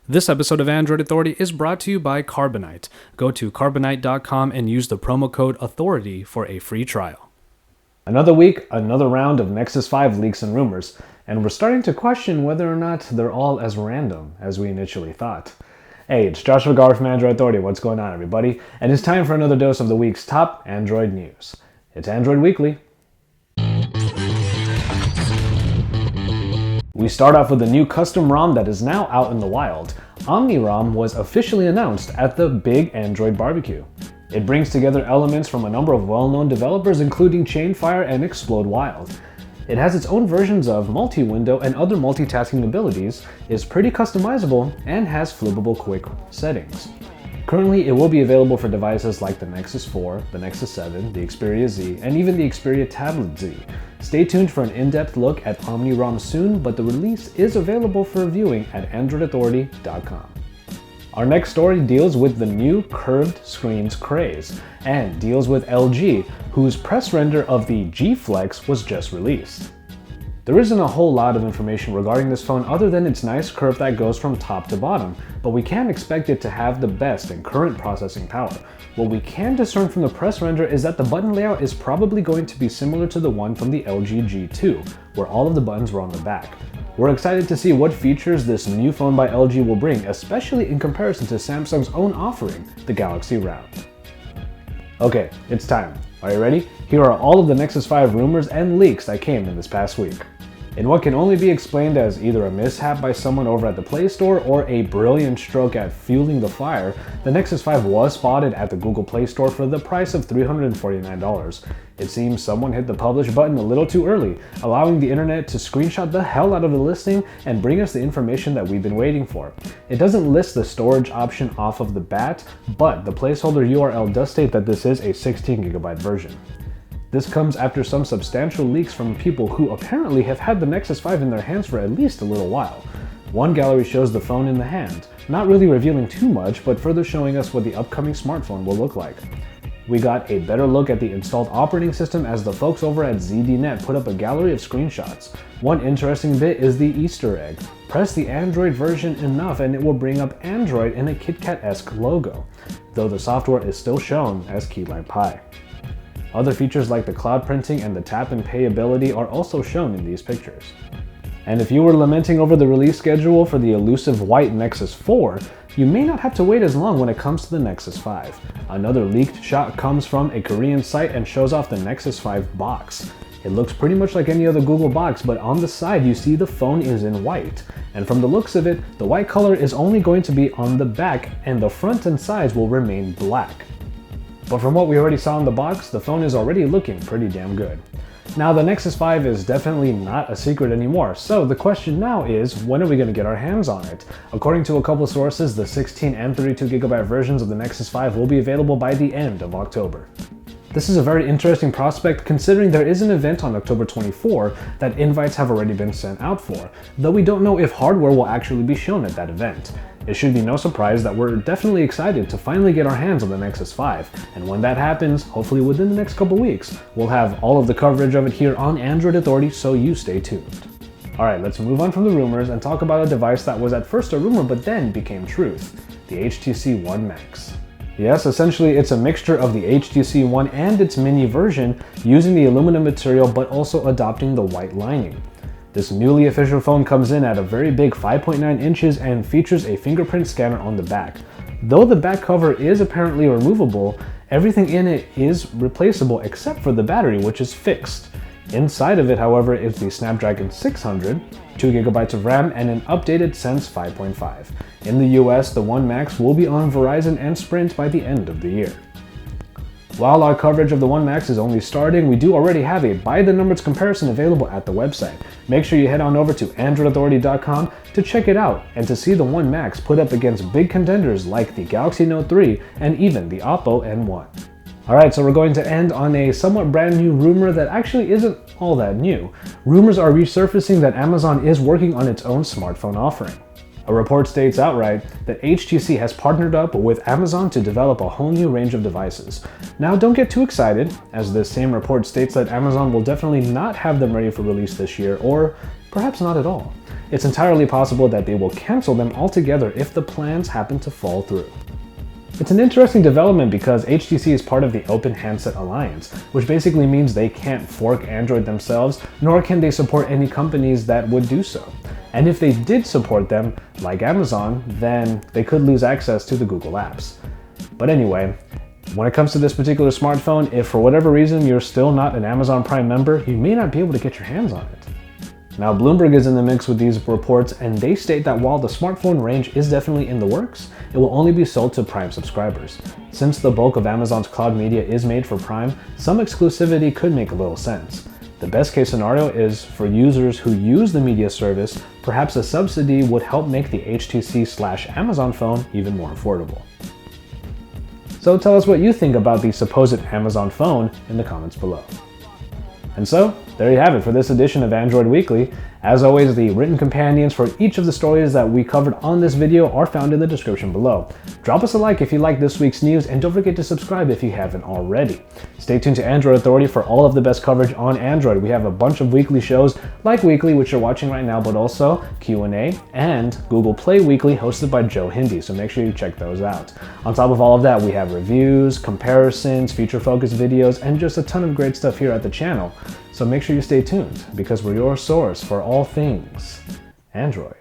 This episode of Android Authority is brought to you by Carbonite. Go to carbonite.com and use the promo code AUTHORITY for a free trial. Another week, another round of Nexus 5 leaks and rumors, and we're starting to question whether or not they're all as random as we initially thought. Hey, it's Joshua Garr from Android Authority. What's going on, everybody? And it's time for another dose of the week's top Android news. It's Android Weekly. We start off with a new custom ROM that is now out in the wild. OmniROM was officially announced at the Big Android Barbecue. It brings together elements from a number of well-known developers including Chainfire and Explode Wild. It has its own versions of multi-window and other multitasking abilities, is pretty customizable, and has flippable quick settings. Currently, it will be available for devices like the Nexus 4, the Nexus 7, the Xperia Z, and even the Xperia Tablet Z. Stay tuned for an in-depth look at OmniROM soon, but the release is available for viewing at AndroidAuthority.com. Our next story deals with the new curved screens craze, and deals with LG, whose press render of the G Flex was just released. There isn't a whole lot of information regarding this phone other than its nice curve that goes from top to bottom, but we can't expect it to have the best in current processing power. What we can discern from the press render is that the button layout is probably going to be similar to the one from the LG G2, where all of the buttons were on the back. We're excited to see what features this new phone by LG will bring, especially in comparison to Samsung's own offering, the Galaxy Round. Okay, it's time. Are you ready? Here are all of the Nexus 5 rumors and leaks that came in this past week. In what can only be explained as either a mishap by someone over at the Play Store or a brilliant stroke at fueling the fire, the Nexus 5 was spotted at the Google Play Store for the price of $349. It seems someone hit the publish button a little too early, allowing the internet to screenshot the hell out of the listing and bring us the information that we've been waiting for. It doesn't list the storage option off of the bat, but the placeholder URL does state that this is a 16GB version. This comes after some substantial leaks from people who apparently have had the Nexus 5 in their hands for at least a little while. One gallery shows the phone in the hand, not really revealing too much, but further showing us what the upcoming smartphone will look like. We got a better look at the installed operating system as the folks over at ZDNet put up a gallery of screenshots. One interesting bit is the Easter egg. Press the Android version enough and it will bring up Android in a KitKat-esque logo, though the software is still shown as Key Lime Pie. Other features like the cloud printing and the tap and pay ability are also shown in these pictures. And if you were lamenting over the release schedule for the elusive white Nexus 4, you may not have to wait as long when it comes to the Nexus 5. Another leaked shot comes from a Korean site and shows off the Nexus 5 box. It looks pretty much like any other Google box, but on the side you see the phone is in white. And from the looks of it, the white color is only going to be on the back and the front and sides will remain black. But from what we already saw in the box, the phone is already looking pretty damn good. Now the Nexus 5 is definitely not a secret anymore, so the question now is, when are we going to get our hands on it? According to a couple sources, the 16 and 32GB versions of the Nexus 5 will be available by the end of October. This is a very interesting prospect considering there is an event on October 24 that invites have already been sent out for, though we don't know if hardware will actually be shown at that event. It should be no surprise that we're definitely excited to finally get our hands on the Nexus 5, and when that happens, hopefully within the next couple weeks, we'll have all of the coverage of it here on Android Authority, so you stay tuned. Alright, let's move on from the rumors and talk about a device that was at first a rumor but then became truth, the HTC One Max. Yes, essentially it's a mixture of the HTC One and its mini version using the aluminum material but also adopting the white lining. This newly official phone comes in at a very big 5.9 inches and features a fingerprint scanner on the back. Though the back cover is apparently removable, everything in it is replaceable except for the battery, which is fixed. Inside of it, however, is the Snapdragon 600, 2GB of RAM, and an updated Sense 5.5. In the US, the One Max will be on Verizon and Sprint by the end of the year. While our coverage of the One Max is only starting, we do already have a by-the-numbers comparison available at the website. Make sure you head on over to AndroidAuthority.com to check it out and to see the One Max put up against big contenders like the Galaxy Note 3 and even the Oppo N1. Alright, so we're going to end on a somewhat brand new rumor that actually isn't all that new. Rumors are resurfacing that Amazon is working on its own smartphone offering. A report states outright that HTC has partnered up with Amazon to develop a whole new range of devices. Now don't get too excited, as this same report states that Amazon will definitely not have them ready for release this year or Perhaps not at all. It's entirely possible that they will cancel them altogether if the plans happen to fall through. It's an interesting development because HTC is part of the Open Handset Alliance, which basically means they can't fork Android themselves, nor can they support any companies that would do so. And if they did support them, like Amazon, then they could lose access to the Google apps. But anyway, when it comes to this particular smartphone, if for whatever reason you're still not an Amazon Prime member, you may not be able to get your hands on it. Now, Bloomberg is in the mix with these reports, and they state that while the smartphone range is definitely in the works, it will only be sold to Prime subscribers. Since the bulk of Amazon's cloud media is made for Prime, some exclusivity could make a little sense. The best case scenario is for users who use the media service, perhaps a subsidy would help make the HTC/Amazon phone even more affordable. So tell us what you think about the supposed Amazon phone in the comments below. And so, there you have it for this edition of Android Weekly. As always, the written companions for each of the stories that we covered on this video are found in the description below. Drop us a like if you like this week's news, and don't forget to subscribe if you haven't already. Stay tuned to Android Authority for all of the best coverage on Android. We have a bunch of weekly shows like Weekly, which you're watching right now, but also Q&A and Google Play Weekly hosted by Joe Hindi, so make sure you check those out. On top of all of that, we have reviews, comparisons, feature-focused videos, and just a ton of great stuff here at the channel. So make sure you stay tuned, because we're your source for all things Android.